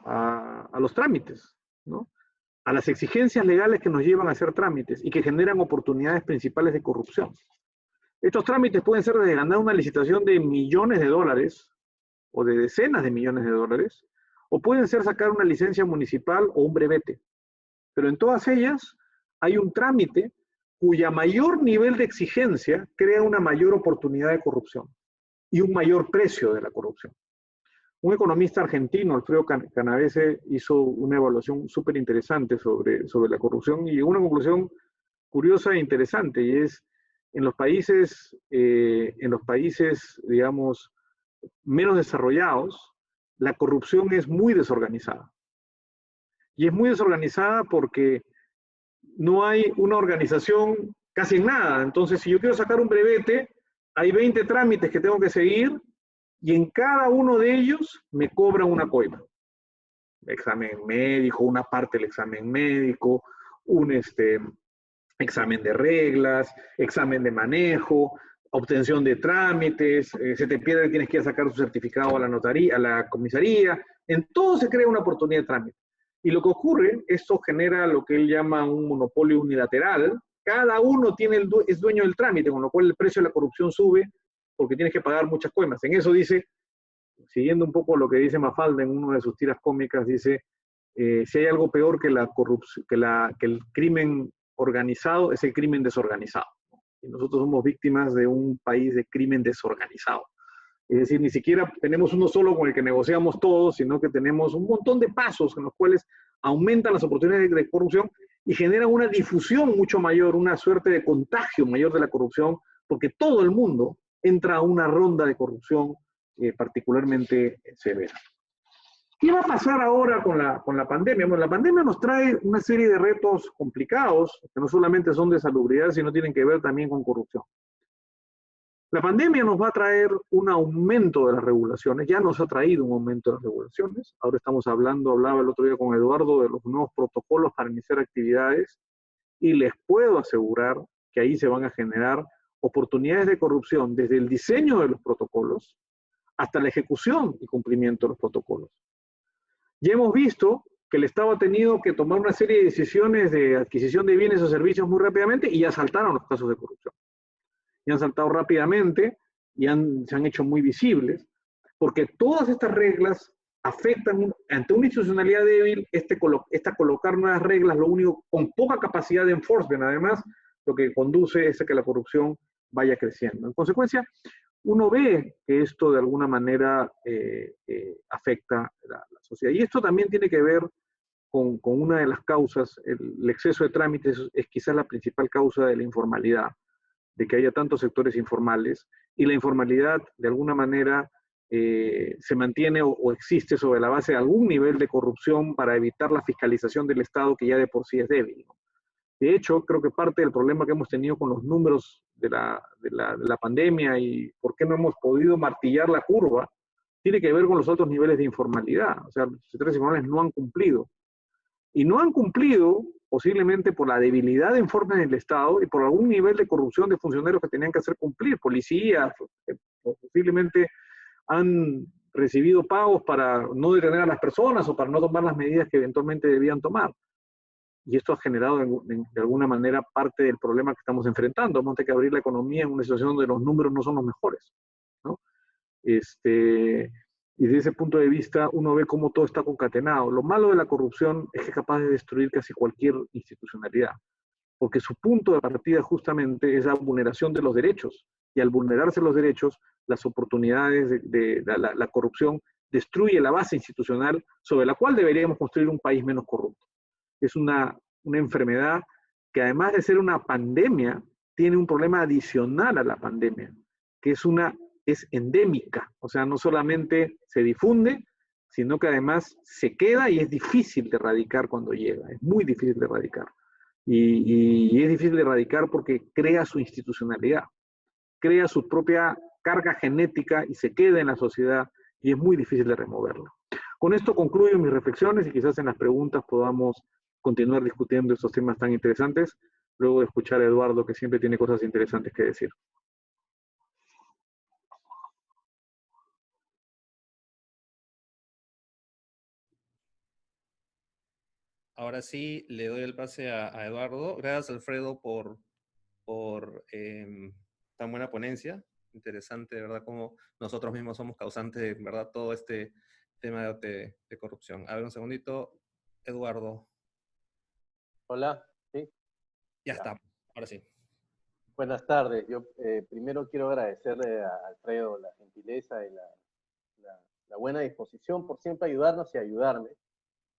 a los trámites, ¿no? A las exigencias legales que nos llevan a hacer trámites y que generan oportunidades principales de corrupción. Estos trámites pueden ser desde ganar una licitación de millones de dólares o de decenas de millones de dólares, o pueden ser sacar una licencia municipal o un brevete. Pero en todas ellas hay un trámite cuya mayor nivel de exigencia crea una mayor oportunidad de corrupción y un mayor precio de la corrupción. Un economista argentino, Alfredo Canavese, hizo una evaluación súper interesante sobre la corrupción y llegó a una conclusión curiosa e interesante, y es en los países, digamos, menos desarrollados, la corrupción es muy desorganizada. Y es muy desorganizada porque no hay una organización casi en nada. Entonces, si yo quiero sacar un brevete, hay 20 trámites que tengo que seguir y en cada uno de ellos me cobran una coima. Examen médico, una parte del examen médico, un examen de reglas, examen de manejo, obtención de trámites, se te pierde, tienes que ir a sacar tu certificado a la notaría, a la comisaría. En todo se crea una oportunidad de trámite. Y lo que ocurre, esto genera lo que él llama un monopolio unilateral. Cada uno es dueño del trámite, con lo cual el precio de la corrupción sube porque tienes que pagar muchas coimas. En eso dice, siguiendo un poco lo que dice Mafalda en una de sus tiras cómicas, dice, si hay algo peor que la corrupción, que el crimen organizado, es el crimen desorganizado. Y nosotros somos víctimas de un país de crimen desorganizado. Es decir, ni siquiera tenemos uno solo con el que negociamos todos, sino que tenemos un montón de pasos en los cuales aumentan las oportunidades de corrupción y generan una difusión mucho mayor, una suerte de contagio mayor de la corrupción, porque todo el mundo entra a una ronda de corrupción particularmente severa. ¿Qué va a pasar ahora con la pandemia? Bueno, la pandemia nos trae una serie de retos complicados, que no solamente son de salubridad, sino tienen que ver también con corrupción. La pandemia nos va a traer un aumento de las regulaciones, ya nos ha traído un aumento de las regulaciones. Ahora estamos hablaba el otro día con Eduardo de los nuevos protocolos para iniciar actividades y les puedo asegurar que ahí se van a generar oportunidades de corrupción desde el diseño de los protocolos hasta la ejecución y cumplimiento de los protocolos. Ya hemos visto que el Estado ha tenido que tomar una serie de decisiones de adquisición de bienes o servicios muy rápidamente y ya saltaron los casos de corrupción. Y han saltado rápidamente y se han hecho muy visibles, porque todas estas reglas afectan, ante una institucionalidad débil, colocar nuevas reglas, lo único, con poca capacidad de enforcement, además, lo que conduce es a que la corrupción vaya creciendo. En consecuencia, uno ve que esto de alguna manera afecta la sociedad. Y esto también tiene que ver con una de las causas, el exceso de trámites es quizás la principal causa de la informalidad, de que haya tantos sectores informales, y la informalidad de alguna manera se mantiene o existe sobre la base de algún nivel de corrupción para evitar la fiscalización del Estado que ya de por sí es débil, ¿no? De hecho, creo que parte del problema que hemos tenido con los números de la pandemia y por qué no hemos podido martillar la curva, tiene que ver con los altos niveles de informalidad. O sea, los sectores informales no han cumplido. Y no han cumplido posiblemente por la debilidad de informes del Estado y por algún nivel de corrupción de funcionarios que tenían que hacer cumplir, policías, posiblemente han recibido pagos para no detener a las personas o para no tomar las medidas que eventualmente debían tomar. Y esto ha generado de alguna manera parte del problema que estamos enfrentando. Vamos a tener que abrir la economía en una situación donde los números no son los mejores, ¿no? Y desde ese punto de vista uno ve cómo todo está concatenado. Lo malo de la corrupción es que es capaz de destruir casi cualquier institucionalidad, porque su punto de partida justamente es la vulneración de los derechos. Y al vulnerarse los derechos, las oportunidades la corrupción destruye la base institucional sobre la cual deberíamos construir un país menos corrupto. Es una enfermedad que además de ser una pandemia, tiene un problema adicional a la pandemia, que es endémica. O sea, no solamente se difunde, sino que además se queda y es difícil de erradicar cuando llega. Es muy difícil de erradicar. Y es difícil de erradicar porque crea su institucionalidad, crea su propia carga genética y se queda en la sociedad y es muy difícil de removerla. Con esto concluyo mis reflexiones y quizás en las preguntas podamos continuar discutiendo estos temas tan interesantes, luego de escuchar a Eduardo, que siempre tiene cosas interesantes que decir. ahora sí le doy el pase a Eduardo. Gracias, Alfredo, por tan buena ponencia. Interesante, de verdad, cómo nosotros mismos somos causantes de, verdad, todo este tema de corrupción. A ver, un segundito. Eduardo, Hola, sí, ya ya. está. Ahora sí. Buenas tardes. Yo primero quiero agradecerle a Alfredo la gentileza y la buena disposición por siempre ayudarnos y ayudarme.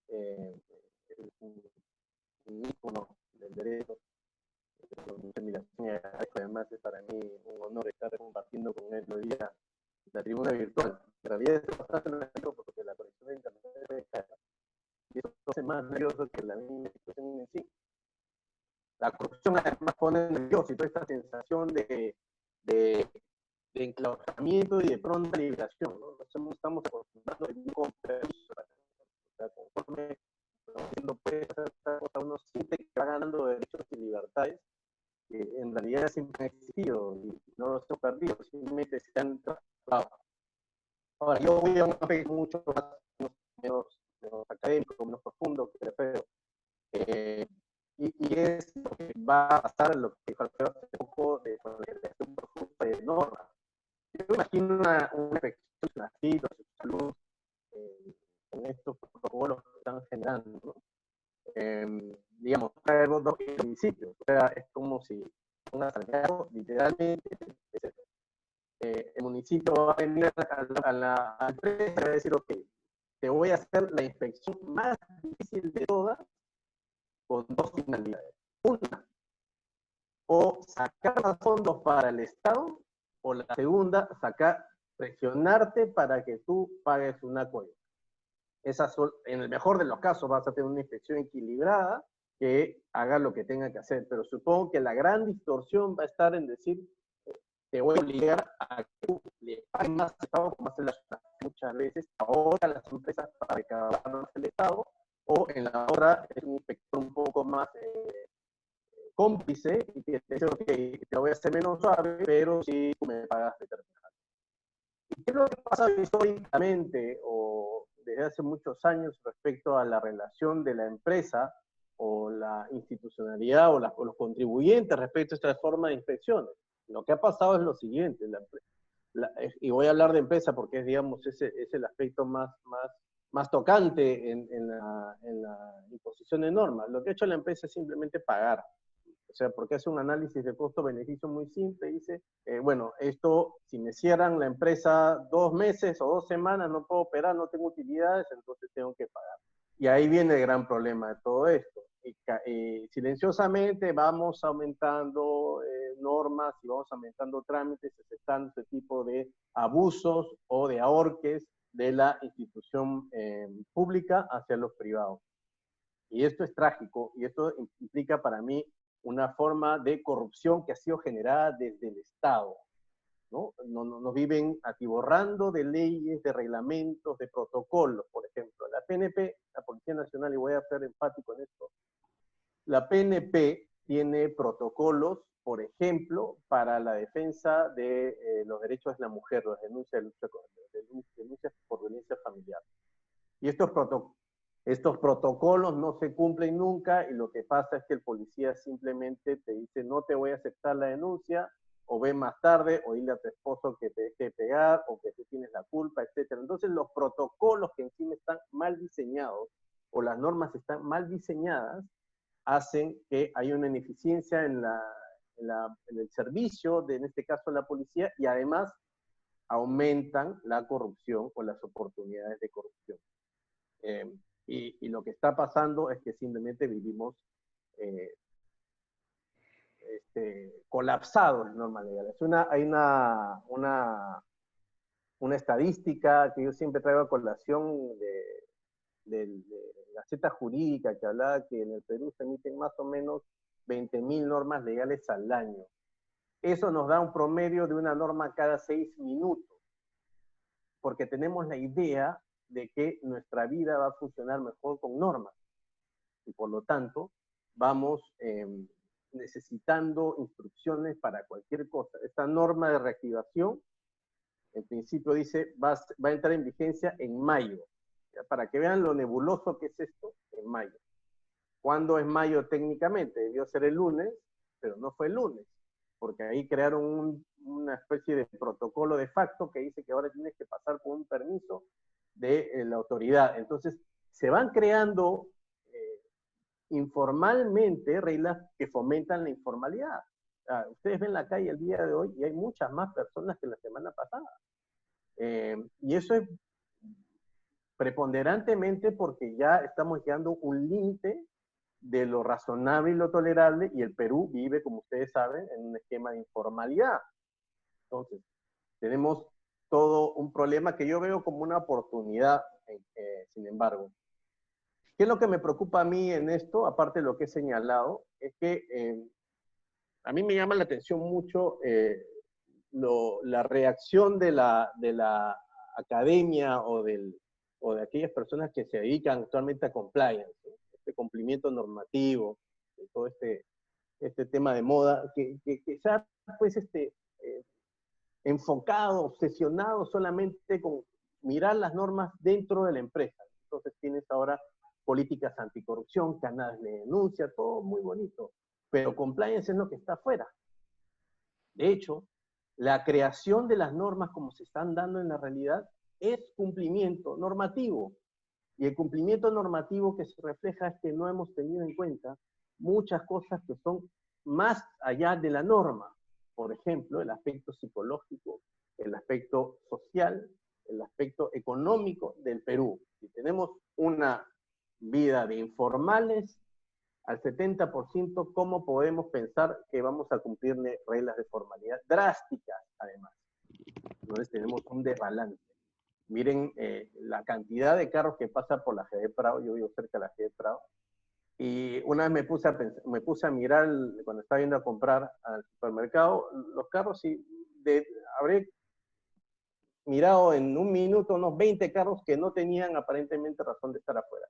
Es un ícono del derecho. Y además es para mí un honor estar compartiendo con él hoy día la tribuna virtual. En realidad es bastante nervioso porque la conexión de internet es cara. Y eso hace más nervioso que la misma situación en sí. La corrupción además pone nervioso y toda esta sensación de, de enclaustramiento y de pronta liberación, ¿no? Estamos acostumbrados a vivir con permiso, o sea, conforme no puede hacer esta cosa, uno siente que va ganando derechos y libertades que en realidad siempre han existido y no los hemos perdido, simplemente se han trasladado. Ahora, yo voy a un aspecto mucho más menos académico, menos profundo, que Alfredo. Y es lo que va a pasar, lo que dijo Alfredo hace poco, de un profundo de normas. Yo me imagino una infección así, de salud, con estos protocolos que están generando, ¿no? Digamos, traer dos municipios, o sea, es como si pongas al cargo, literalmente, el municipio va a venir a la empresa y va a decir, ok, te voy a hacer la inspección más difícil de todas con dos finalidades. Una, o sacar más fondos para el Estado, o la segunda, presionarte para que tú pagues una cuota. En el mejor de los casos vas a tener una inspección equilibrada que haga lo que tenga que hacer, pero supongo que la gran distorsión va a estar en decir, te voy a obligar a que tú le pagues más al Estado, como hacen muchas veces ahora las empresas para recaudar más el Estado, o en la otra es un inspector un poco más cómplice y que te dice, ok, te lo voy a hacer menos suave, pero si tú me pagas determinado. ¿Y qué es lo que pasa históricamente o desde hace muchos años respecto a la relación de la empresa o la institucionalidad o los contribuyentes respecto a esta forma de inspecciones? Lo que ha pasado es lo siguiente, y voy a hablar de empresa porque es, digamos, es el aspecto más tocante en la imposición de normas. Lo que ha hecho la empresa es simplemente pagar. O sea, porque hace un análisis de costo-beneficio muy simple, dice, bueno, esto, si me cierran la empresa 2 meses o 2 semanas, no puedo operar, no tengo utilidades, entonces tengo que pagar. Y ahí viene el gran problema de todo esto. Silenciosamente vamos aumentando normas y vamos aumentando trámites, aceptando este tipo de abusos o de ahorques de la institución pública hacia los privados. Y esto es trágico y esto implica para mí una forma de corrupción que ha sido generada desde el Estado, ¿no? Nos viven atiborrando de leyes, de reglamentos, de protocolos, por ejemplo. La PNP, la Policía Nacional, y voy a ser enfático en esto, la PNP tiene protocolos, por ejemplo, para la defensa de los derechos de la mujer, las denuncias por violencia familiar. Y estos protocolos no se cumplen nunca y lo que pasa es que el policía simplemente te dice no te voy a aceptar la denuncia o ve más tarde o dile a tu esposo que te deje pegar o que tú tienes la culpa, etc. Entonces los protocolos que encima están mal diseñados o las normas están mal diseñadas hacen que haya una ineficiencia en el servicio, en este caso la policía, y además aumentan la corrupción o las oportunidades de corrupción. Y lo que está pasando es que simplemente vivimos colapsados en normas legales. Hay una estadística que yo siempre traigo a colación de la Gaceta Jurídica que hablaba que en el Perú se emiten más o menos 20.000 normas legales al año. Eso nos da un promedio de una norma cada 6 minutos, porque tenemos la idea de que nuestra vida va a funcionar mejor con normas. Y por lo tanto, vamos necesitando instrucciones para cualquier cosa. Esta norma de reactivación, en principio dice, va a entrar en vigencia en mayo. Para que vean lo nebuloso que es esto, en mayo. ¿Cuándo es mayo técnicamente? Debió ser el lunes, pero no fue el lunes, porque ahí crearon una especie de protocolo de facto que dice que ahora tienes que pasar por un permiso de la autoridad. Entonces, se van creando informalmente reglas que fomentan la informalidad. Ustedes ven la calle el día de hoy y hay muchas más personas que la semana pasada. Y eso es preponderantemente porque ya estamos llegando a un límite de lo razonable y lo tolerable, y el Perú vive, como ustedes saben, en un esquema de informalidad. Entonces, tenemos todo un problema que yo veo como una oportunidad, sin embargo. ¿Qué es lo que me preocupa a mí en esto, aparte de lo que he señalado? Es que a mí me llama la atención mucho la reacción de la academia o de aquellas personas que se dedican actualmente a compliance, ¿sí? Este cumplimiento normativo, todo este tema de moda, que se ha pues enfocado, obsesionado solamente con mirar las normas dentro de la empresa. Entonces tienes ahora políticas anticorrupción, canales de denuncia, todo muy bonito, pero compliance es lo que está afuera. De hecho, la creación de las normas como se están dando en la realidad es cumplimiento normativo. Y el cumplimiento normativo que se refleja es que no hemos tenido en cuenta muchas cosas que son más allá de la norma. Por ejemplo, el aspecto psicológico, el aspecto social, el aspecto económico del Perú. Si tenemos una vida de informales al 70%, ¿cómo podemos pensar que vamos a cumplir reglas de formalidad drásticas, además? Entonces tenemos un desbalance. Miren la cantidad de carros que pasa por la GD Prado. Yo vivo cerca de la GD Prado, y una vez me puse a mirar, cuando estaba yendo a comprar al supermercado, los carros, y habré mirado en un minuto unos 20 carros que no tenían aparentemente razón de estar afuera.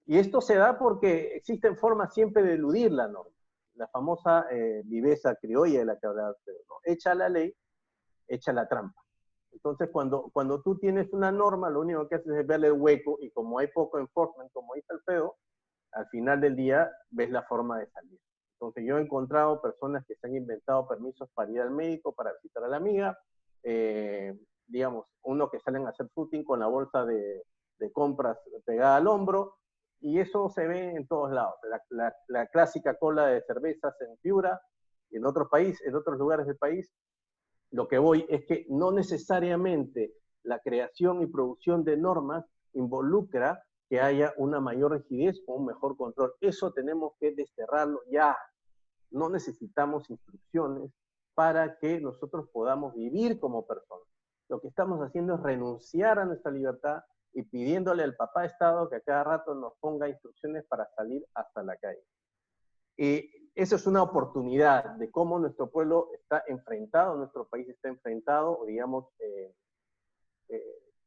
Y esto se da porque existen formas siempre de eludir la norma. La famosa viveza criolla de la que hablaba usted, ¿no? Echa la ley, echa la trampa. Entonces, cuando tú tienes una norma, lo único que haces es verle el hueco, y como hay poco enforcement, como dice Alfredo, al final del día ves la forma de salir. Entonces, yo he encontrado personas que se han inventado permisos para ir al médico, para visitar a la amiga, digamos, uno que salen a hacer footing con la bolsa de compras pegada al hombro, y eso se ve en todos lados. La clásica cola de cervezas en Piura y en otros países, en otros lugares del país. Lo que voy es que no necesariamente la creación y producción de normas involucra que haya una mayor rigidez o un mejor control. Eso tenemos que desterrarlo ya. No necesitamos instrucciones para que nosotros podamos vivir como personas. Lo que estamos haciendo es renunciar a nuestra libertad y pidiéndole al papá Estado que a cada rato nos ponga instrucciones para salir hasta la calle. Esa es una oportunidad de cómo nuestro pueblo está enfrentado, nuestro país está enfrentado, o digamos,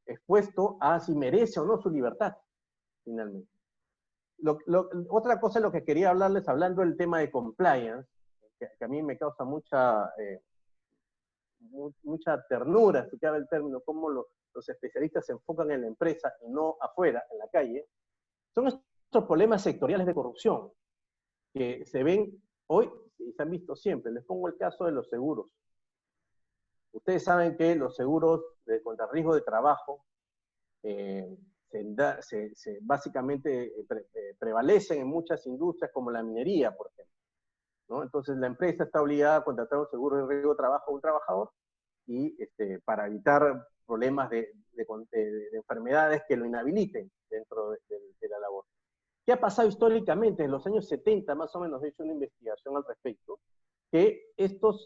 expuesto a si merece o no su libertad, finalmente. Otra cosa de lo que quería hablarles, hablando del tema de compliance, que a mí me causa mucha ternura, si cabe el término, cómo los especialistas se enfocan en la empresa y no afuera, en la calle, son estos problemas sectoriales de corrupción que se ven hoy y se han visto siempre. Les pongo el caso de los seguros. Ustedes saben que los seguros contra riesgo de trabajo básicamente prevalecen en muchas industrias como la minería, por ejemplo, ¿no? Entonces la empresa está obligada a contratar un seguro de riesgo de trabajo a un trabajador, y para evitar problemas de enfermedades que lo inhabiliten dentro de la labor. ¿Qué ha pasado históricamente? En los años 70, más o menos, he hecho una investigación al respecto, que esto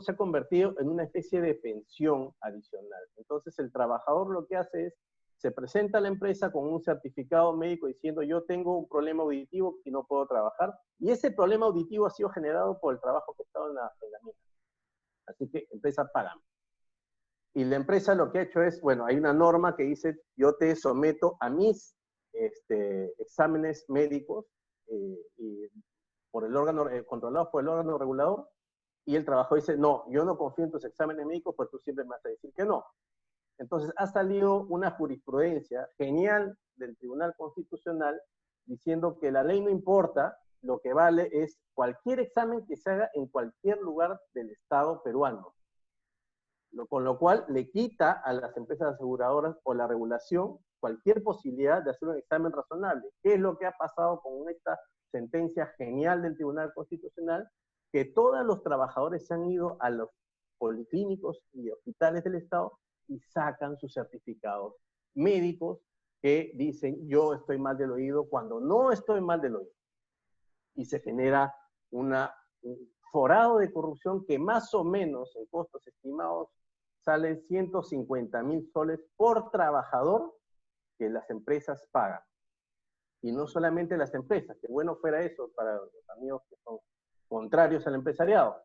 se ha convertido en una especie de pensión adicional. Entonces, el trabajador lo que hace es, se presenta a la empresa con un certificado médico diciendo: yo tengo un problema auditivo y no puedo trabajar, y ese problema auditivo ha sido generado por el trabajo que he estado en la mina. Así que, empresa, págame. Y la empresa lo que ha hecho es, bueno, hay una norma que dice: yo te someto a mis exámenes médicos y por el órgano, controlados por el órgano regulador, y el trabajador dice: no, yo no confío en tus exámenes médicos, pues tú siempre me vas a decir que no. Entonces ha salido una jurisprudencia genial del Tribunal Constitucional diciendo que la ley no importa, lo que vale es cualquier examen que se haga en cualquier lugar del Estado peruano. Con lo cual le quita a las empresas aseguradoras o la regulación cualquier posibilidad de hacer un examen razonable. ¿Qué es lo que ha pasado con esta sentencia genial del Tribunal Constitucional? Que todos los trabajadores se han ido a los policlínicos y hospitales del Estado y sacan sus certificados médicos que dicen yo estoy mal del oído cuando no estoy mal del oído. Y se genera un forado de corrupción que más o menos en costos estimados salen 150.000 soles por trabajador que las empresas pagan. Y no solamente las empresas, que bueno fuera eso para los amigos que son contrarios al empresariado.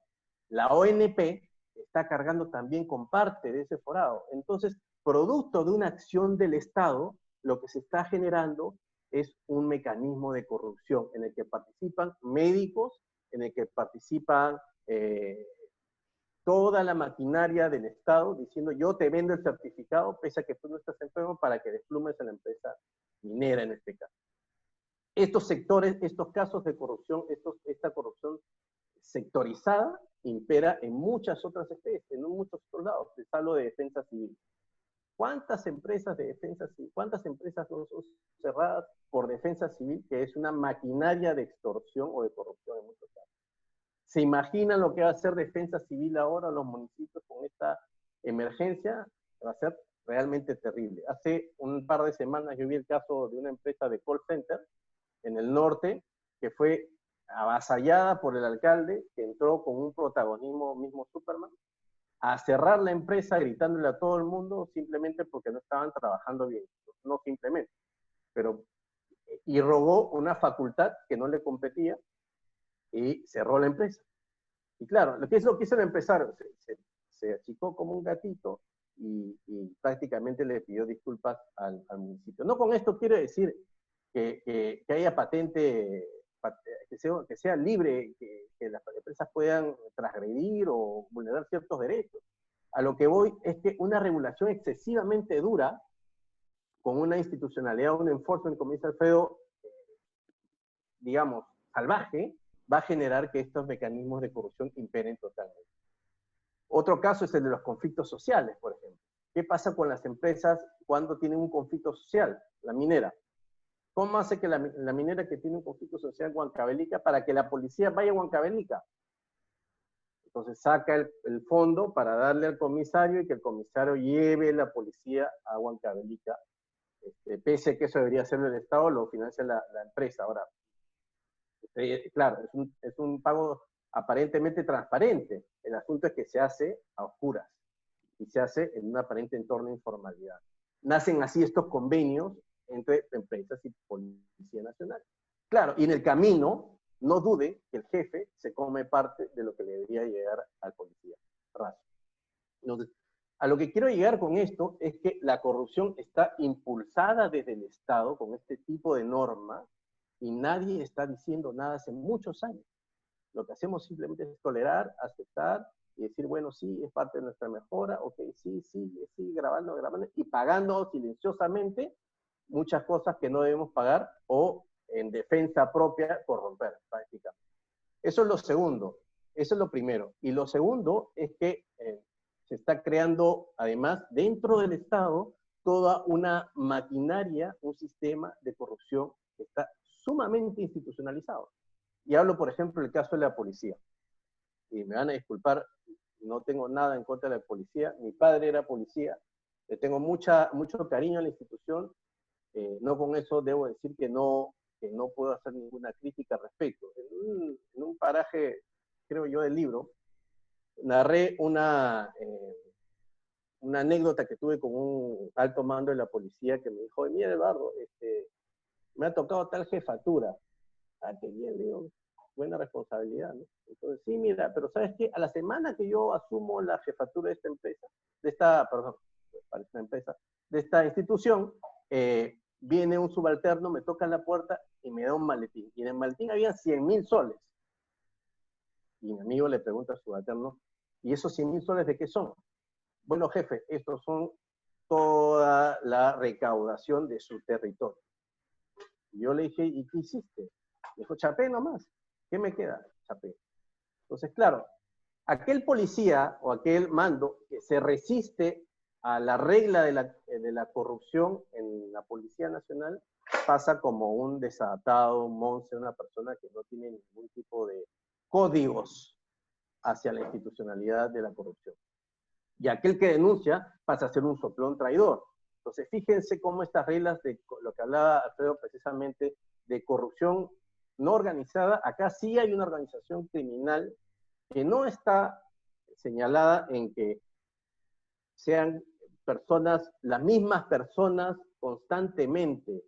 La ONP está cargando también con parte de ese forado. Entonces, producto de una acción del Estado, lo que se está generando es un mecanismo de corrupción en el que participan médicos, en el que participan toda la maquinaria del Estado diciendo yo te vendo el certificado pese a que tú no estás enfermo para que desplumes a la empresa minera en este caso. Estos sectores, estos casos de corrupción, esta corrupción sectorizada impera en muchas otras especies, en muchos otros lados. Les hablo de defensa civil. ¿Cuántas empresas de defensa civil, cuántas empresas no son cerradas por defensa civil, que es una maquinaria de extorsión o de corrupción en muchos casos? ¿Se imaginan lo que va a hacer defensa civil ahora los municipios con esta emergencia? Va a ser realmente terrible. Hace un par de semanas yo vi el caso de una empresa de call center en el norte que fue avasallada por el alcalde, que entró con un protagonismo mismo Superman, a cerrar la empresa gritándole a todo el mundo simplemente porque no estaban trabajando bien. No simplemente, pero y rogó una facultad que no le competía y cerró la empresa. Y claro, lo que hizo el empresario, se achicó como un gatito y prácticamente le pidió disculpas al municipio. No con esto quiero decir que haya patente, que sea libre, que las empresas puedan transgredir o vulnerar ciertos derechos. A lo que voy es que una regulación excesivamente dura, con una institucionalidad, un enforcement, como dice Alfredo, digamos, salvaje, va a generar que estos mecanismos de corrupción imperen totalmente. Otro caso es el de los conflictos sociales, por ejemplo. ¿Qué pasa con las empresas cuando tienen un conflicto social? La minera. ¿Cómo hace que la minera que tiene un conflicto social en Huancavelica para que la policía vaya a Huancavelica? Entonces saca el fondo para darle al comisario y que el comisario lleve la policía a Huancavelica. Pese a que eso debería hacerlo el Estado, lo financia la empresa. Ahora, claro, es un pago aparentemente transparente. El asunto es que se hace a oscuras y se hace en un aparente entorno de informalidad. Nacen así estos convenios entre empresas y Policía Nacional. Claro, y en el camino, no dude que el jefe se come parte de lo que le debería llegar al policía. Raso. Entonces, a lo que quiero llegar con esto es que la corrupción está impulsada desde el Estado con este tipo de normas y nadie está diciendo nada hace muchos años. Lo que hacemos simplemente es tolerar, aceptar y decir, bueno, sí, es parte de nuestra mejora, ok, sí, grabando, y pagando silenciosamente muchas cosas que no debemos pagar o en defensa propia corromper, prácticamente. Eso es lo segundo, eso es lo primero. Y lo segundo es que se está creando, además, dentro del Estado, toda una maquinaria, un sistema de corrupción que está sumamente institucionalizado. Y hablo, por ejemplo, del caso de la policía. Y me van a disculpar, no tengo nada en contra de la policía. Mi padre era policía, le tengo mucho cariño a la institución. No con eso debo decir que no puedo hacer ninguna crítica al respecto. En un paraje, creo yo, del libro, narré una anécdota que tuve con un alto mando de la policía que me dijo, mira Eduardo, me ha tocado tal jefatura. Ah, qué bien, digo, buena responsabilidad, ¿no? Entonces, sí, mira, pero ¿sabes qué? A la semana que yo asumo la jefatura de esta empresa, de esta institución, viene un subalterno, me toca en la puerta y me da un maletín. Y en el maletín había 100.000 soles. Y mi amigo le pregunta al subalterno, ¿y esos 100.000 soles de qué son? Bueno, jefe, estos son toda la recaudación de su territorio. Y yo le dije, ¿y qué hiciste? Me dijo, chapé nomás. ¿Qué me queda? Chapé. Entonces, claro, aquel policía o aquel mando que se resiste a la regla de la corrupción en la Policía Nacional pasa como un desadaptado, un monstruo, una persona que no tiene ningún tipo de códigos hacia la institucionalidad de la corrupción. Y aquel que denuncia pasa a ser un soplón traidor. Entonces, fíjense cómo estas reglas de lo que hablaba Alfredo precisamente de corrupción no organizada, acá sí hay una organización criminal que no está señalada en que sean personas, las mismas personas constantemente.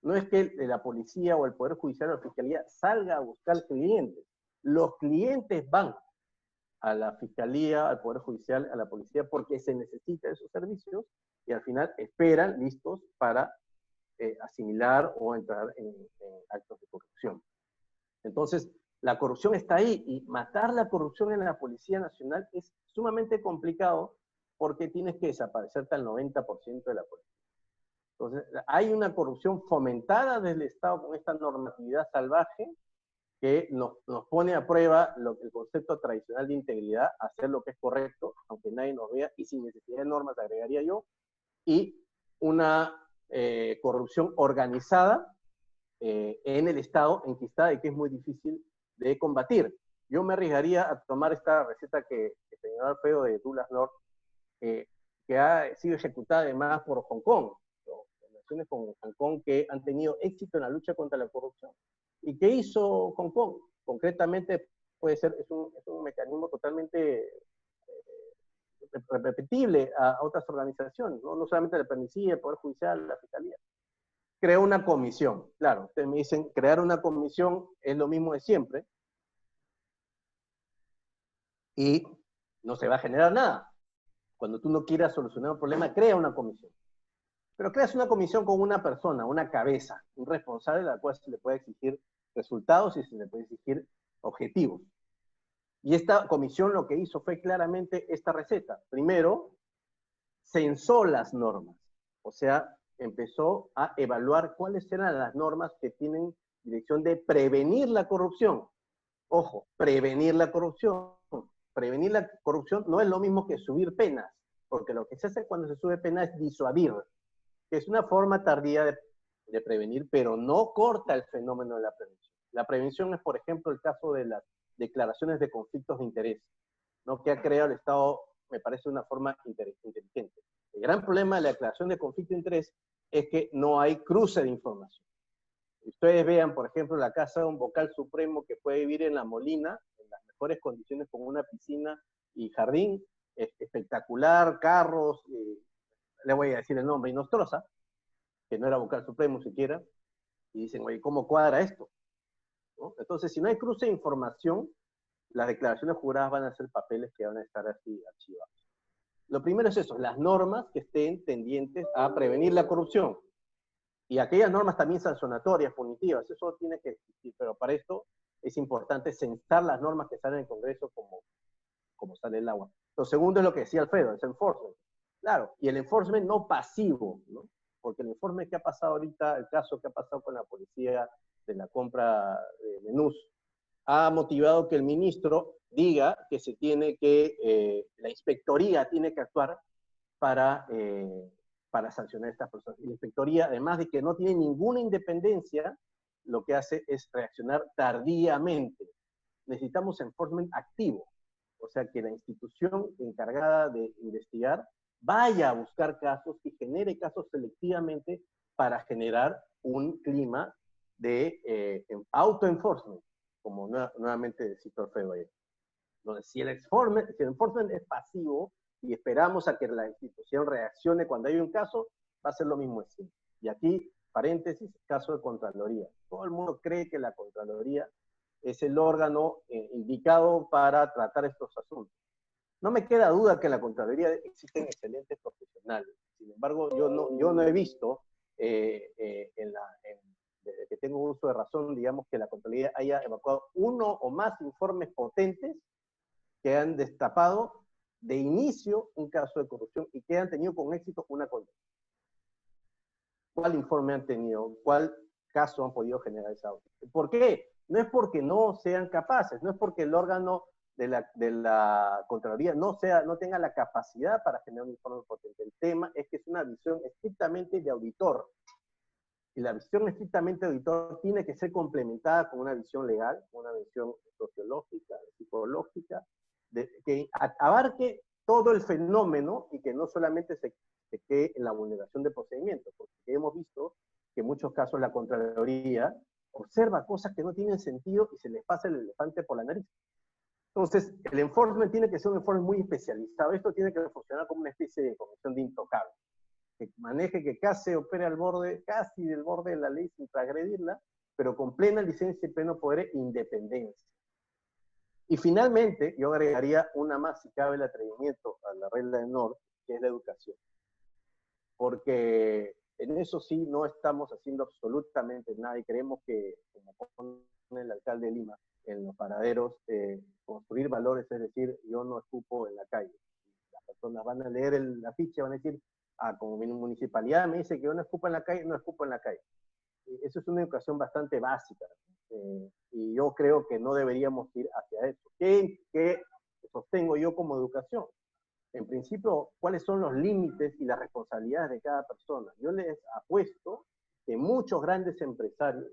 No es que la policía o el Poder Judicial o la Fiscalía salga a buscar clientes. Los clientes van a la Fiscalía, al Poder Judicial, a la Policía, porque se necesita esos servicios y al final esperan listos para asimilar o entrar en actos de corrupción. Entonces, la corrupción está ahí y matar la corrupción en la Policía Nacional es sumamente complicado porque tienes que desaparecerte al 90% de la policía. Entonces, hay una corrupción fomentada desde el Estado con esta normatividad salvaje que nos pone a prueba el concepto tradicional de integridad, hacer lo que es correcto, aunque nadie nos vea, y sin necesidad de normas, agregaría yo, y una corrupción organizada en el Estado enquistada y que es muy difícil de combatir. Yo me arriesgaría a tomar esta receta que señaló Alfredo de Douglas North, que ha sido ejecutada además por Hong Kong, naciones como Hong Kong que han tenido éxito en la lucha contra la corrupción. ¿Y qué hizo Hong Kong? Concretamente, es un mecanismo totalmente repetible a otras organizaciones, ¿no? No solamente la policía, el Poder Judicial, la Fiscalía. Creó una comisión. Claro, ustedes me dicen, crear una comisión es lo mismo de siempre y no se va a generar nada. Cuando tú no quieras solucionar un problema, crea una comisión. Pero creas una comisión con una persona, una cabeza, un responsable a la cual se le puede exigir resultados y se le puede exigir objetivos. Y esta comisión lo que hizo fue claramente esta receta. Primero, censó las normas. O sea, empezó a evaluar cuáles eran las normas que tienen dirección de prevenir la corrupción. Ojo, prevenir la corrupción. Prevenir la corrupción no es lo mismo que subir penas, porque lo que se hace cuando se sube pena es disuadir, que es una forma tardía de prevenir, pero no corta el fenómeno de la prevención. La prevención es, por ejemplo, el caso de las declaraciones de conflictos de interés, ¿no? Que ha creado el Estado, me parece, una forma inteligente. El gran problema de la declaración de conflicto de interés es que no hay cruce de información. Ustedes vean, por ejemplo, la casa de un vocal supremo que puede vivir en La Molina, en las mejores condiciones con una piscina y jardín, espectacular, carros, le voy a decir el nombre, Inostroza, que no era vocal supremo siquiera, y dicen, oye, ¿cómo cuadra esto? ¿No? Entonces, si no hay cruce de información, las declaraciones juradas van a ser papeles que van a estar así archivados. Lo primero es eso, las normas que estén tendientes a prevenir la corrupción. Y aquellas normas también sancionatorias, punitivas, eso tiene que existir, pero para esto es importante censar las normas que salen del Congreso como sale el agua. Lo segundo es lo que decía Alfredo, es enforcement. Claro, y el enforcement no pasivo, ¿no? Porque el enforcement que ha pasado ahorita, el caso que ha pasado con la policía de la compra de menús, ha motivado que el ministro diga que se tiene que, la inspectoría tiene que actuar para sancionar a estas personas. Y la inspectoría, además de que no tiene ninguna independencia, lo que hace es reaccionar tardíamente. Necesitamos enforcement activo, o sea, que la institución encargada de investigar vaya a buscar casos y genere casos selectivamente para generar un clima de auto-enforcement, como nuevamente citó Alfredo ayer. Entonces, si el enforcement es pasivo y esperamos a que la institución reaccione cuando hay un caso, va a ser lo mismo de siempre. Y aquí, paréntesis, caso de Contraloría. Todo el mundo cree que la Contraloría es el órgano indicado para tratar estos asuntos. No me queda duda que en la Contraloría existen excelentes profesionales. Sin embargo, yo no he visto, desde que tengo uso de razón, digamos, que la Contraloría haya evacuado uno o más informes potentes que han destapado de inicio un caso de corrupción y que han tenido con éxito una condena. ¿Cuál informe han tenido? ¿Cuál caso han podido generar esa audiencia. ¿Por qué? No es porque no sean capaces, no es porque el órgano de la Contraloría no tenga la capacidad para generar un informe potente. El tema es que es una visión estrictamente de auditor. Y la visión estrictamente de auditor tiene que ser complementada con una visión legal, una visión sociológica, psicológica, que abarque todo el fenómeno y que no solamente se quede en la vulneración de procedimientos, porque hemos visto que en muchos casos la Contraloría observa cosas que no tienen sentido y se les pasa el elefante por la nariz. Entonces, el enforcement tiene que ser un enforcement muy especializado. Esto tiene que funcionar como una especie de comisión de intocables, que maneje, que casi opere al borde, casi del borde de la ley sin transgredirla, pero con plena licencia y pleno poder e independencia. Y finalmente, yo agregaría una más, si cabe el atrevimiento, a la regla de North, que es la educación. Porque en eso sí no estamos haciendo absolutamente nada y creemos que, como pone el alcalde de Lima, en los paraderos, construir valores, es decir, yo no escupo en la calle. Las personas van a leer el afiche, van a decir, como mi municipalidad me dice que yo no escupo en la calle, no escupo en la calle. Eso es una educación bastante básica, y yo creo que no deberíamos ir hacia eso. ¿Qué sostengo yo como educación? En principio, ¿cuáles son los límites y las responsabilidades de cada persona? Yo les apuesto que muchos grandes empresarios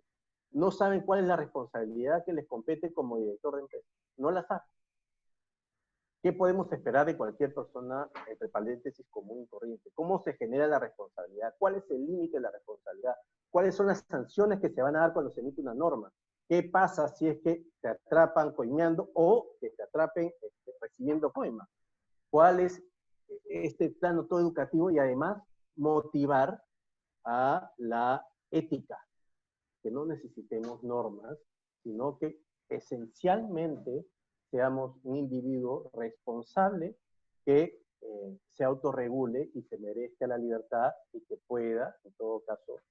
no saben cuál es la responsabilidad que les compete como director de empresa. No la saben. ¿Qué podemos esperar de cualquier persona, entre paréntesis, común y corriente? ¿Cómo se genera la responsabilidad? ¿Cuál es el límite de la responsabilidad? ¿Cuáles son las sanciones que se van a dar cuando se emite una norma? ¿Qué pasa si es que te atrapan coimeando o que te atrapen recibiendo coima? ¿Cuál es este plano todo educativo? Y además motivar a la ética, que no necesitemos normas, sino que esencialmente seamos un individuo responsable que se autorregule y se merezca la libertad y que pueda, en todo caso,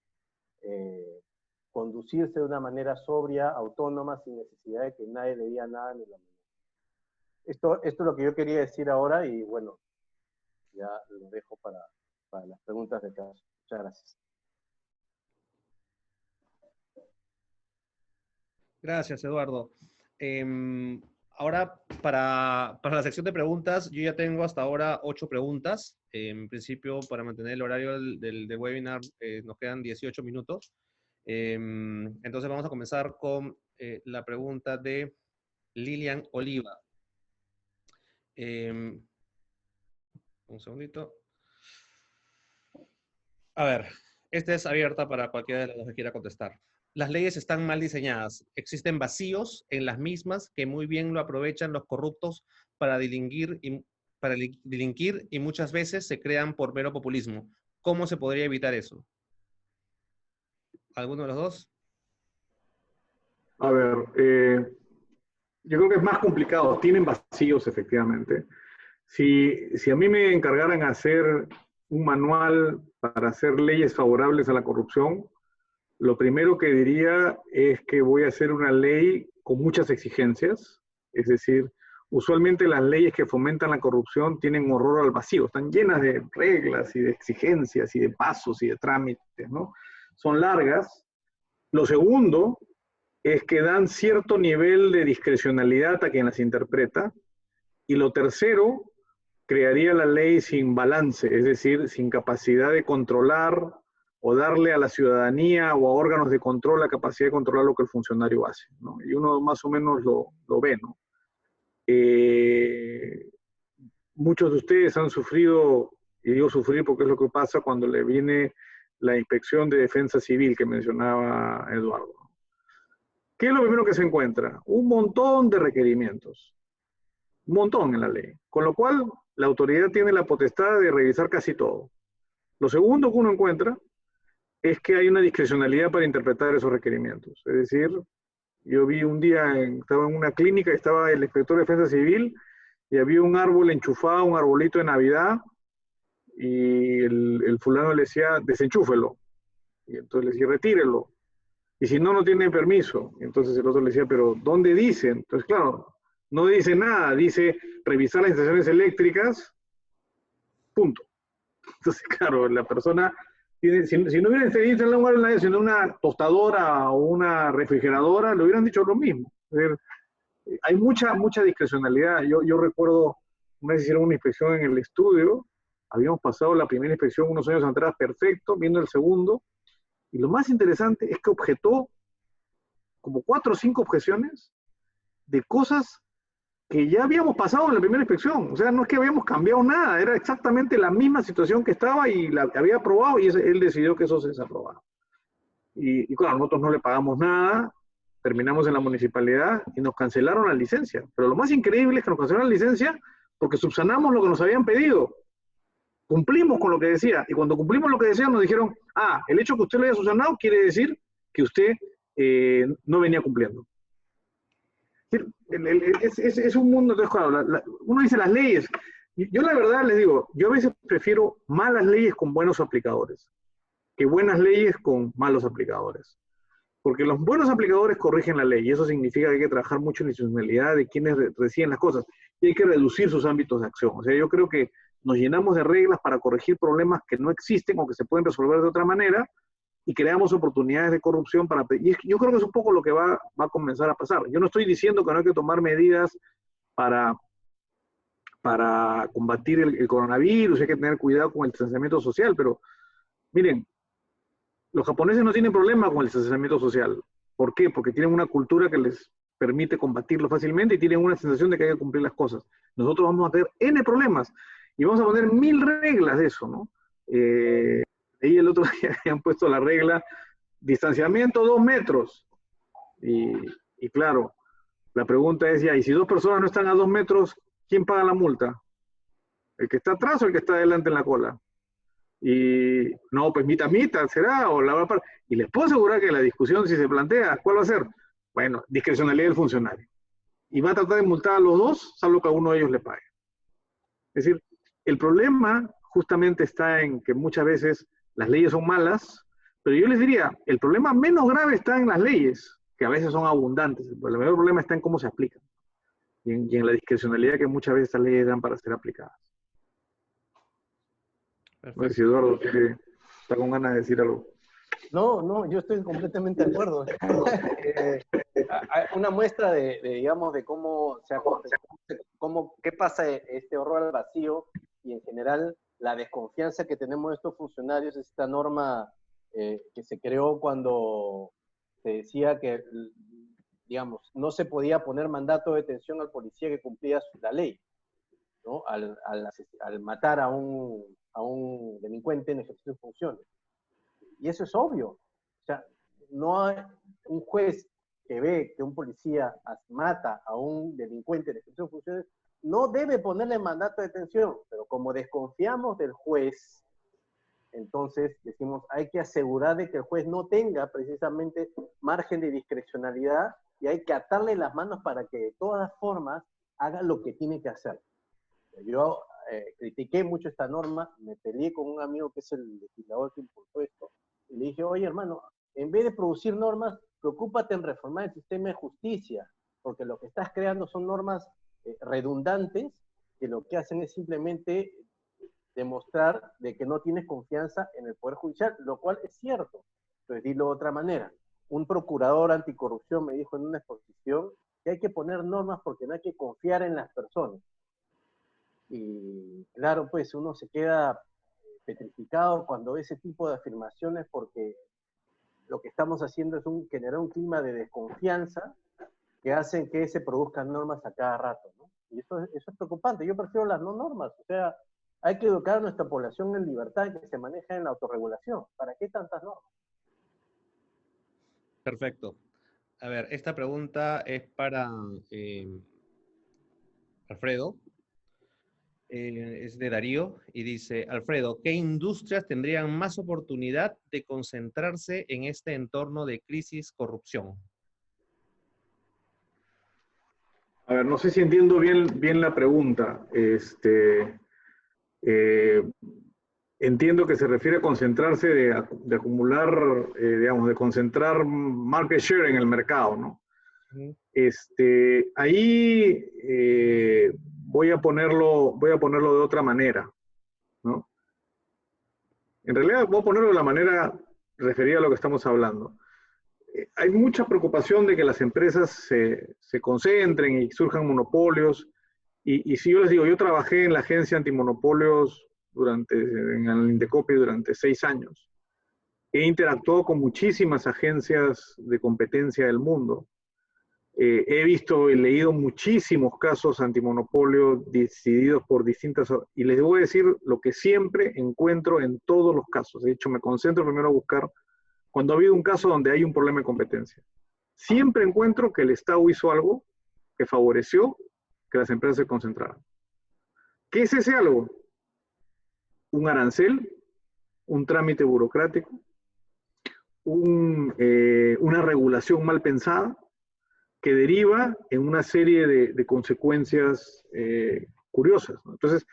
conducirse de una manera sobria, autónoma, sin necesidad de que nadie le diga nada ni lo menos. Esto es lo que yo quería decir ahora y bueno, ya lo dejo para las preguntas de caso. Muchas gracias. Gracias, Eduardo. Ahora, para la sección de preguntas, yo ya tengo hasta ahora 8 preguntas. En principio, para mantener el horario del webinar, nos quedan 18 minutos. Entonces, vamos a comenzar con la pregunta de Lilian Oliva. Un segundito. A ver, esta es abierta para cualquiera de los que quiera contestar. Las leyes están mal diseñadas. Existen vacíos en las mismas que muy bien lo aprovechan los corruptos para delinquir y muchas veces se crean por mero populismo. ¿Cómo se podría evitar eso? ¿Alguno de los dos? A ver, yo creo que es más complicado. Tienen vacíos, efectivamente. Si a mí me encargaran hacer un manual para hacer leyes favorables a la corrupción, lo primero que diría es que voy a hacer una ley con muchas exigencias, es decir, usualmente las leyes que fomentan la corrupción tienen horror al vacío, están llenas de reglas y de exigencias y de pasos y de trámites, ¿no? Son largas. Lo segundo es que dan cierto nivel de discrecionalidad a quien las interpreta. Y lo tercero, crearía la ley sin balance, es decir, sin capacidad de controlar o darle a la ciudadanía o a órganos de control la capacidad de controlar lo que el funcionario hace, ¿no? Y uno más o menos lo ve, ¿no? Muchos de ustedes han sufrido, y digo sufrir porque es lo que pasa cuando le viene la inspección de defensa civil que mencionaba Eduardo. ¿Qué es lo primero que se encuentra? Un montón de requerimientos, un montón en la ley, con lo cual la autoridad tiene la potestad de revisar casi todo. Lo segundo que uno encuentra es que hay una discrecionalidad para interpretar esos requerimientos. Es decir, yo vi un día, estaba en una clínica y estaba el inspector de defensa civil y había un árbol enchufado, un arbolito de Navidad, y el fulano le decía, desenchúfelo. Y entonces le decía, retírelo. Y si no, no tiene permiso. Y entonces el otro le decía, pero ¿dónde dice? Entonces, claro, no dice nada, dice revisar las instalaciones eléctricas, punto. Entonces, claro, la persona Si no hubieran instalado un área sino una tostadora o una refrigeradora, le hubieran dicho lo mismo. Es decir, hay mucha discrecionalidad. Yo recuerdo, una vez hicieron una inspección en el estudio, habíamos pasado la primera inspección unos años atrás perfecto, viendo el segundo, y lo más interesante es que objetó como 4 o 5 objeciones de cosas que ya habíamos pasado en la primera inspección. O sea, no es que habíamos cambiado nada, era exactamente la misma situación que estaba y la había aprobado y él decidió que eso se desaprobaba. Y claro, nosotros no le pagamos nada, terminamos en la municipalidad y nos cancelaron la licencia. Pero lo más increíble es que nos cancelaron la licencia porque subsanamos lo que nos habían pedido. Cumplimos con lo que decía. Y cuando cumplimos lo que decía, nos dijeron, el hecho que usted lo haya subsanado quiere decir que usted no venía cumpliendo. Es un mundo, entonces, claro, uno dice las leyes. Yo la verdad les digo, yo a veces prefiero malas leyes con buenos aplicadores que buenas leyes con malos aplicadores. Porque los buenos aplicadores corrigen la ley y eso significa que hay que trabajar mucho en la institucionalidad de quienes reciben las cosas y hay que reducir sus ámbitos de acción. O sea, yo creo que nos llenamos de reglas para corregir problemas que no existen o que se pueden resolver de otra manera y creamos oportunidades de corrupción para... Y yo creo que es un poco lo que va a comenzar a pasar. Yo no estoy diciendo que no hay que tomar medidas para combatir el coronavirus, hay que tener cuidado con el distanciamiento social, pero miren, los japoneses no tienen problema con el distanciamiento social. ¿Por qué? Porque tienen una cultura que les permite combatirlo fácilmente y tienen una sensación de que hay que cumplir las cosas. Nosotros vamos a tener N problemas y vamos a poner 1000 reglas de eso, ¿no? Ahí el otro día habían puesto la regla, distanciamiento 2 metros. Y claro, la pregunta es ya, ¿y si 2 personas no están a 2 metros, quién paga la multa? ¿El que está atrás o el que está adelante en la cola? Y no, pues mitad, será, o la va a... Y les puedo asegurar que la discusión, si se plantea, ¿cuál va a ser? Bueno, discrecionalidad del funcionario. Y va a tratar de multar a los dos, salvo que a uno de ellos le pague. Es decir, el problema justamente está en que muchas veces las leyes son malas, pero yo les diría, el problema menos grave está en las leyes, que a veces son abundantes. El mayor problema está en cómo se aplican y en la discrecionalidad que muchas veces estas leyes dan para ser aplicadas. No sé si Eduardo está con ganas de decir algo. No, yo estoy completamente de acuerdo. Una muestra digamos, de cómo qué pasa este horror al vacío y en general la desconfianza que tenemos de estos funcionarios es esta norma que se creó cuando se decía que, digamos, no se podía poner mandato de detención al policía que cumplía la ley, ¿no? Al matar a un delincuente en ejercicio de funciones. Y eso es obvio. O sea, no hay un juez que ve que un policía mata a un delincuente en ejercicio de funciones, no debe ponerle mandato de detención, pero como desconfiamos del juez, entonces decimos, hay que asegurar de que el juez no tenga precisamente margen de discrecionalidad y hay que atarle las manos para que de todas formas haga lo que tiene que hacer. Yo critiqué mucho esta norma, me peleé con un amigo que es el legislador que impulsó esto, y le dije, oye hermano, en vez de producir normas, preocúpate en reformar el sistema de justicia, porque lo que estás creando son normas redundantes, que lo que hacen es simplemente demostrar de que no tienes confianza en el Poder Judicial, lo cual es cierto. Entonces, dilo de otra manera. Un procurador anticorrupción me dijo en una exposición que hay que poner normas porque no hay que confiar en las personas. Y claro, pues uno se queda petrificado cuando ve ese tipo de afirmaciones porque lo que estamos haciendo es generar un clima de desconfianza que hacen que se produzcan normas a cada rato, ¿no? Y eso es preocupante. Yo prefiero las no normas. O sea, hay que educar a nuestra población en libertad y que se maneja en la autorregulación. ¿Para qué tantas normas? Perfecto. A ver, esta pregunta es para Alfredo. Es de Darío y dice, Alfredo, ¿qué industrias tendrían más oportunidad de concentrarse en este entorno de crisis corrupción? A ver, no sé si entiendo bien la pregunta. Entiendo que se refiere a concentrarse de acumular, digamos, de concentrar market share en el mercado, ¿no? Ahí voy a ponerlo de otra manera, ¿no? En realidad, voy a ponerlo de la manera referida a lo que estamos hablando. Hay mucha preocupación de que las empresas se concentren y surjan monopolios. Y si yo les digo, yo trabajé en la agencia antimonopolios en el Indecopi durante 6 años. He interactuado con muchísimas agencias de competencia del mundo. He visto y leído muchísimos casos antimonopolio decididos por distintas... Y les voy a decir lo que siempre encuentro en todos los casos. De hecho, me concentro primero a buscar cuando ha habido un caso donde hay un problema de competencia. Siempre encuentro que el Estado hizo algo que favoreció que las empresas se concentraran. ¿Qué es ese algo? Un arancel, un trámite burocrático, una regulación mal pensada, que deriva en una serie de consecuencias curiosas, ¿no? Entonces,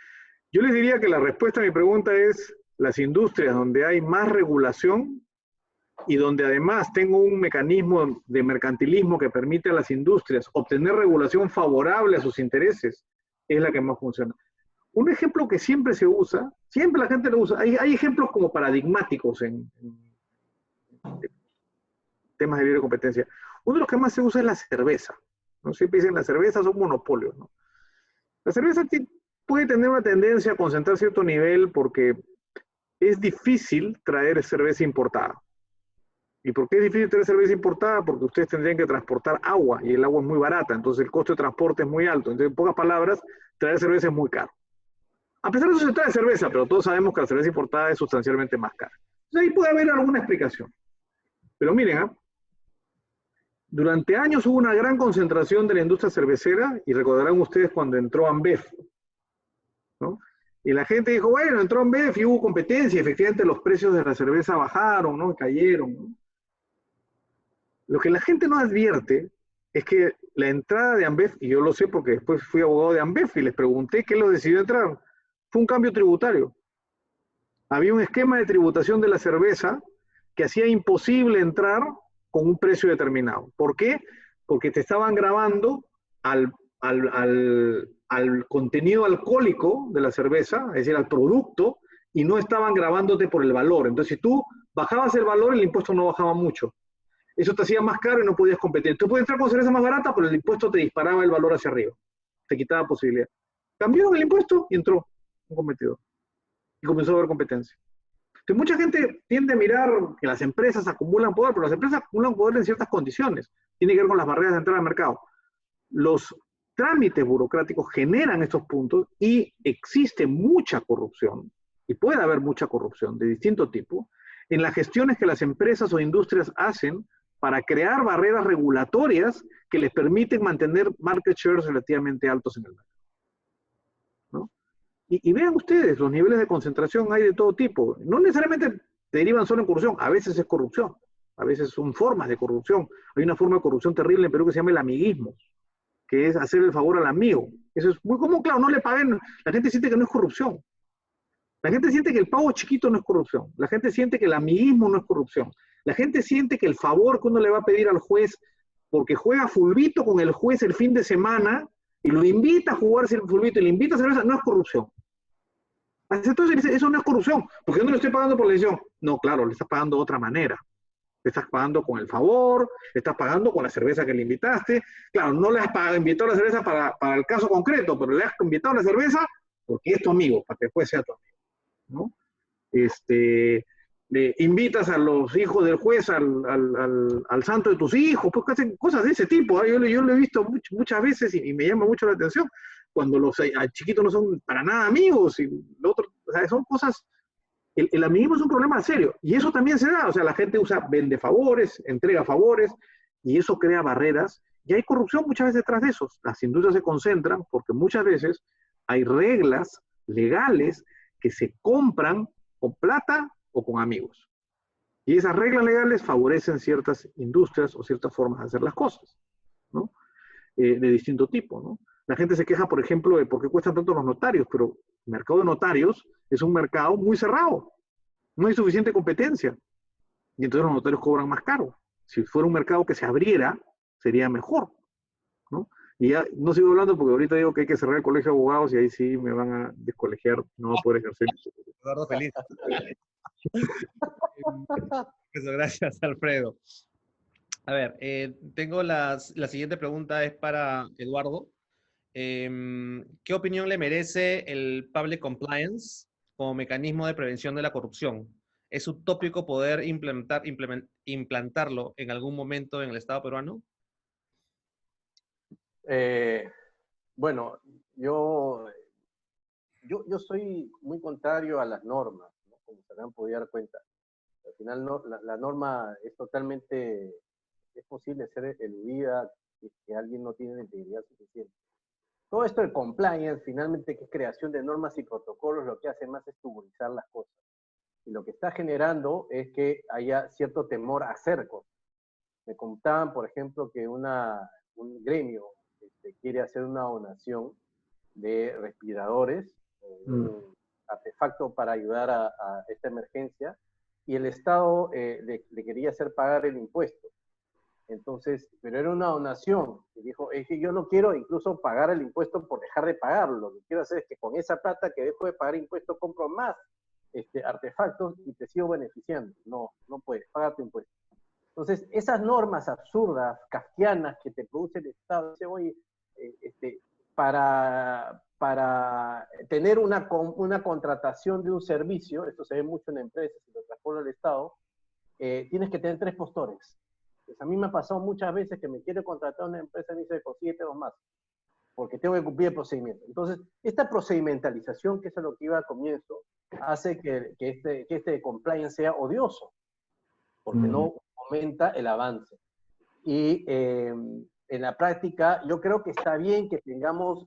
yo les diría que la respuesta a mi pregunta es las industrias donde hay más regulación y donde además tengo un mecanismo de mercantilismo que permite a las industrias obtener regulación favorable a sus intereses, es la que más funciona. Un ejemplo que siempre se usa, siempre la gente lo usa, hay ejemplos como paradigmáticos en temas de libre competencia. Uno de los que más se usa es la cerveza, ¿no? Siempre dicen las cervezas son monopolios, ¿no? La cerveza puede tener una tendencia a concentrar cierto nivel porque es difícil traer cerveza importada. ¿Y por qué es difícil traer cerveza importada? Porque ustedes tendrían que transportar agua y el agua es muy barata, entonces el costo de transporte es muy alto. Entonces, en pocas palabras, traer cerveza es muy caro. A pesar de eso se trae cerveza, pero todos sabemos que la cerveza importada es sustancialmente más cara. Entonces ahí puede haber alguna explicación. Pero miren, durante años hubo una gran concentración de la industria cervecera, y recordarán ustedes cuando entró Ambev, ¿no? Y la gente dijo, bueno, entró Ambev y hubo competencia, y efectivamente los precios de la cerveza bajaron, ¿no? Cayeron, ¿no? Lo que la gente no advierte es que la entrada de Ambev, y yo lo sé porque después fui abogado de Ambev y les pregunté qué los decidió entrar, fue un cambio tributario. Había un esquema de tributación de la cerveza que hacía imposible entrar con un precio determinado. ¿Por qué? Porque te estaban grabando al contenido alcohólico de la cerveza, es decir, al producto, y no estaban grabándote por el valor. Entonces, si tú bajabas el valor, el impuesto no bajaba mucho. Eso te hacía más caro y no podías competir. Tú puedes entrar con cerveza más barata, pero el impuesto te disparaba el valor hacia arriba. Te quitaba posibilidad. Cambió el impuesto y entró un competidor. Y comenzó a haber competencia. Entonces, mucha gente tiende a mirar que las empresas acumulan poder, pero las empresas acumulan poder en ciertas condiciones. Tiene que ver con las barreras de entrada al mercado. Los trámites burocráticos generan estos puntos y existe mucha corrupción, y puede haber mucha corrupción de distinto tipo, en las gestiones que las empresas o industrias hacen para crear barreras regulatorias que les permiten mantener market shares relativamente altos en el mercado, ¿no? Y vean ustedes, los niveles de concentración hay de todo tipo. No necesariamente derivan solo en corrupción, a veces es corrupción, a veces son formas de corrupción. Hay una forma de corrupción terrible en Perú que se llama el amiguismo, que es hacer el favor al amigo. Eso es muy común, claro, no le paguen, la gente siente que no es corrupción. La gente siente que el pago chiquito no es corrupción. La gente siente que el amiguismo no es corrupción. La gente siente que el favor que uno le va a pedir al juez porque juega fulbito con el juez el fin de semana y lo invita a jugar fulbito y le invita a cerveza, no es corrupción. Entonces dice, eso no es corrupción, porque yo no le estoy pagando por la decisión. No, claro, le estás pagando de otra manera. Le estás pagando con el favor, le estás pagando con la cerveza que le invitaste. Claro, no le has invitado la cerveza para el caso concreto, pero le has invitado la cerveza porque es tu amigo, para que después sea tu amigo, ¿no? Le invitas a los hijos del juez al santo de tus hijos, pues hacen cosas de ese tipo, ¿eh? Yo lo he visto muchas veces y me llama mucho la atención, cuando los chiquitos no son para nada amigos, y lo otro, o sea, son cosas, el amiguismo es un problema serio, y eso también se da, o sea, la gente vende favores, entrega favores, y eso crea barreras, y hay corrupción muchas veces detrás de eso. Las industrias se concentran porque muchas veces hay reglas legales que se compran con plata o con amigos. Y esas reglas legales favorecen ciertas industrias o ciertas formas de hacer las cosas, ¿no? De distinto tipo, ¿no? La gente se queja, por ejemplo, de por qué cuestan tanto los notarios, pero el mercado de notarios es un mercado muy cerrado. No hay suficiente competencia. Y entonces los notarios cobran más caro. Si fuera un mercado que se abriera, sería mejor, ¿no? Y ya no sigo hablando porque ahorita digo que hay que cerrar el colegio de abogados y ahí sí me van a descolegiar, no voy a poder ejercer. Eduardo, feliz. Eso, gracias, Alfredo. A ver, tengo la siguiente pregunta, es para Eduardo. ¿Qué opinión le merece el Public Compliance como mecanismo de prevención de la corrupción? ¿Es utópico poder implantarlo en algún momento en el Estado peruano? Bueno, yo soy muy contrario a las normas, ¿no? Como se habrán podido dar cuenta. Al final la norma es totalmente, es posible ser eludida si que alguien no tiene la integridad suficiente. Todo esto de compliance, finalmente, que es creación de normas y protocolos, lo que hace más es tuburizar las cosas. Y lo que está generando es que haya cierto temor a hacer cosas. Me contaban, por ejemplo, que un gremio quiere hacer una donación de respiradores, un artefacto para ayudar a esta emergencia, y el Estado le quería hacer pagar el impuesto. Entonces, pero era una donación. Y dijo, es que yo no quiero incluso pagar el impuesto por dejar de pagarlo. Lo que quiero hacer es que con esa plata que dejo de pagar impuestos compro más artefactos y te sigo beneficiando. No, no puedes, paga tu impuesto. Entonces, esas normas absurdas, kafkianas que te produce el Estado, dice, oye, para tener una contratación de un servicio, esto se ve mucho en empresas y lo transporta el Estado, tienes que tener 3 postores. Pues a mí me ha pasado muchas veces que me quiere contratar una empresa y me dice, consíguete 2 más, porque tengo que cumplir el procedimiento. Entonces, esta procedimentalización, que es a lo que iba al comienzo, hace que este compliance sea odioso, porque no aumenta el avance. Y en la práctica, yo creo que está bien que tengamos,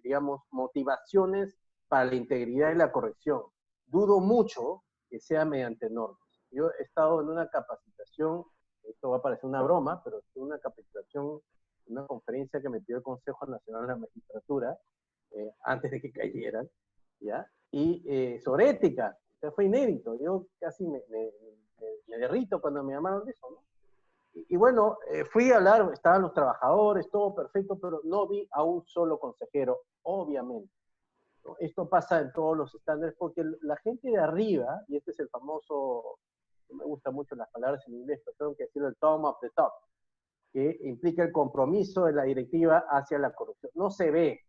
digamos, motivaciones para la integridad y la corrección. Dudo mucho que sea mediante normas. Yo he estado en una capacitación, esto va a parecer una broma, pero es una capacitación, una conferencia que me pidió el Consejo Nacional de la Magistratura, antes de que cayeran, ¿ya? Y sobre ética, o sea, fue inédito. Yo casi me derrito cuando me llamaron de eso, ¿no? Y bueno, fui a hablar, estaban los trabajadores, todo perfecto, pero no vi a un solo consejero, obviamente, ¿no? Esto pasa en todos los estándares porque la gente de arriba, y este es el famoso, no me gustan mucho las palabras en inglés, pero tengo que decirlo, el top of the top, que implica el compromiso de la directiva hacia la corrupción. No se ve.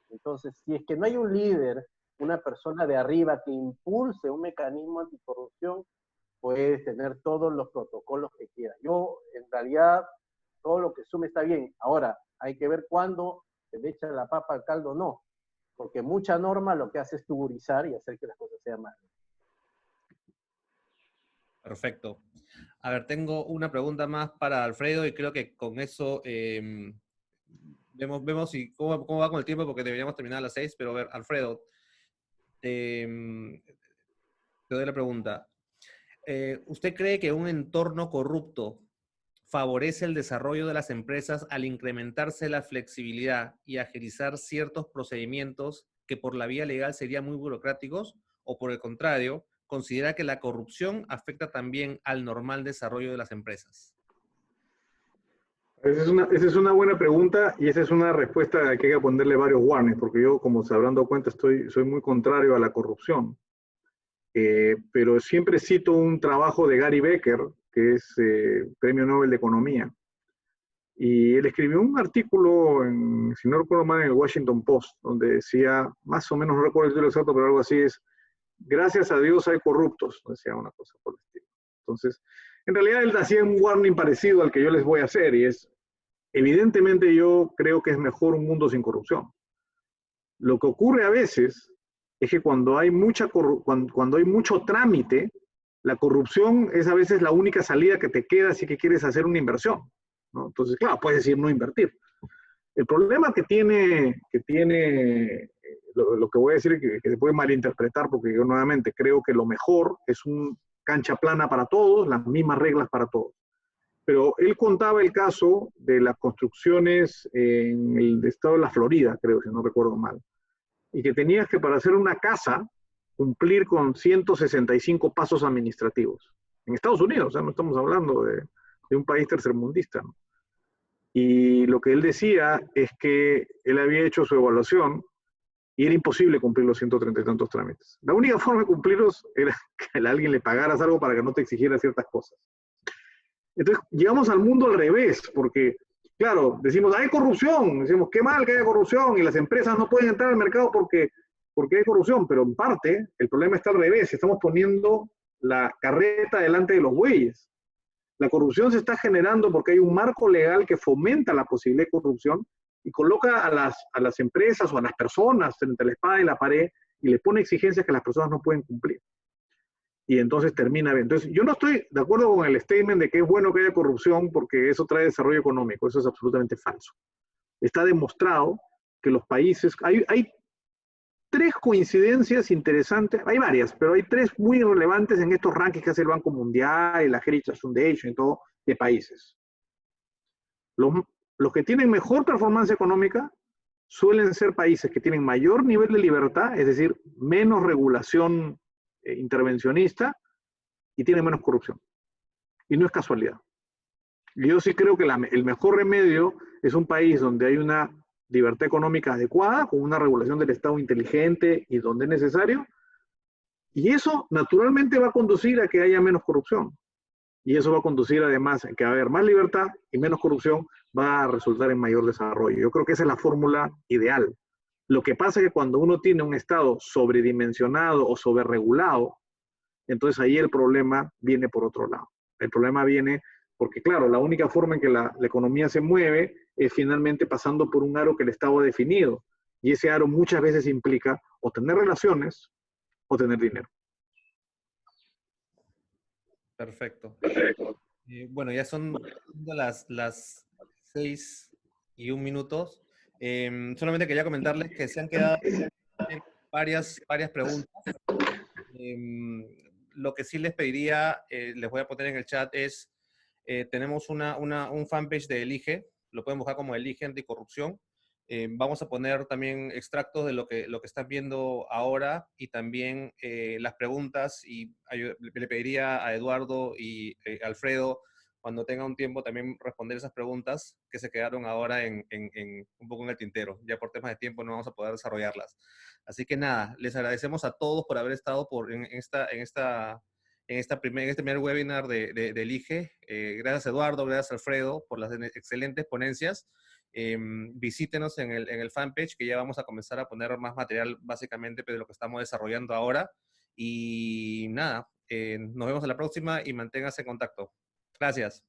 Entonces, si es que no hay un líder, una persona de arriba que impulse un mecanismo anticorrupción, puedes tener todos los protocolos que quieras. Yo, en realidad, todo lo que sume está bien. Ahora, hay que ver cuándo se le echa la papa al caldo o no. Porque mucha norma lo que hace es tuburizar y hacer que las cosas sean más. Perfecto. A ver, tengo una pregunta más para Alfredo y creo que con eso vemos cómo va con el tiempo porque deberíamos terminar a las 6, pero a ver, Alfredo, te doy la pregunta. ¿Usted cree que un entorno corrupto favorece el desarrollo de las empresas al incrementarse la flexibilidad y agilizar ciertos procedimientos que por la vía legal serían muy burocráticos? ¿O por el contrario, considera que la corrupción afecta también al normal desarrollo de las empresas? Esa es una buena pregunta y esa es una respuesta que hay que ponerle varios warnings, porque yo, como se habrán dado cuenta, soy muy contrario a la corrupción. Pero siempre cito un trabajo de Gary Becker, que es Premio Nobel de Economía. Y él escribió un artículo, si no recuerdo mal, en el Washington Post, donde decía, más o menos, no recuerdo el título exacto, pero algo así es, gracias a Dios hay corruptos, decía una cosa por el estilo. Entonces, en realidad él hacía un warning parecido al que yo les voy a hacer, y es, evidentemente yo creo que es mejor un mundo sin corrupción. Lo que ocurre a veces es que cuando hay cuando hay mucho trámite, la corrupción es a veces la única salida que te queda si que quieres hacer una inversión, ¿no? Entonces, claro, puedes decir no invertir. El problema que tiene lo que voy a decir que se puede malinterpretar, porque yo nuevamente creo que lo mejor es un cancha plana para todos, las mismas reglas para todos. Pero él contaba el caso de las construcciones en el estado de la Florida, creo, si no recuerdo mal, y que tenías que, para hacer una casa, cumplir con 165 pasos administrativos. En Estados Unidos, o sea, no estamos hablando de un país tercermundista, ¿no? Y lo que él decía es que él había hecho su evaluación y era imposible cumplir los 130 y tantos trámites. La única forma de cumplirlos era que a alguien le pagaras algo para que no te exigiera ciertas cosas. Entonces, llegamos al mundo al revés, porque, claro, decimos, hay corrupción, decimos, qué mal que haya corrupción, y las empresas no pueden entrar al mercado porque hay corrupción, pero en parte el problema está al revés, estamos poniendo la carreta delante de los bueyes. La corrupción se está generando porque hay un marco legal que fomenta la posible corrupción y coloca a las empresas o a las personas entre la espada y la pared y le pone exigencias que las personas no pueden cumplir. Y entonces termina bien. Entonces, yo no estoy de acuerdo con el statement de que es bueno que haya corrupción porque eso trae desarrollo económico. Eso es absolutamente falso. Está demostrado que los países, hay tres coincidencias interesantes, hay varias, pero hay tres muy relevantes en estos rankings que hace el Banco Mundial y la Heritage Foundation y todo, de países. Los que tienen mejor performance económica suelen ser países que tienen mayor nivel de libertad, es decir, menos regulación intervencionista y tienen menos corrupción. Y no es casualidad. Yo sí creo que el mejor remedio es un país donde hay una libertad económica adecuada, con una regulación del Estado inteligente y donde es necesario, y eso naturalmente va a conducir a que haya menos corrupción. Y eso va a conducir además a que va a haber más libertad y menos corrupción, va a resultar en mayor desarrollo. Yo creo que esa es la fórmula ideal. Lo que pasa es que cuando uno tiene un Estado sobredimensionado o sobreregulado, entonces ahí el problema viene por otro lado. El problema viene porque, claro, la única forma en que la economía se mueve es finalmente pasando por un aro que el Estado ha definido. Y ese aro muchas veces implica o tener relaciones o tener dinero. Perfecto. Bueno, ya son las 6:01. Solamente quería comentarles que se han quedado varias preguntas. Lo que sí les pediría, les voy a poner en el chat, es, tenemos un fanpage de Elige, lo pueden buscar como Elige Anticorrupción. Vamos a poner también extractos de lo que están viendo ahora y también las preguntas, y le pediría a Eduardo y Alfredo, cuando tenga un tiempo, también responder esas preguntas que se quedaron ahora un poco en el tintero. Ya por temas de tiempo no vamos a poder desarrollarlas. Así que nada, les agradecemos a todos por haber estado en este primer webinar de Elige. Gracias Eduardo, gracias Alfredo por las excelentes ponencias. Visítenos en el fanpage, que ya vamos a comenzar a poner más material básicamente de lo que estamos desarrollando ahora. Y nada, nos vemos en la próxima y manténganse en contacto. Gracias.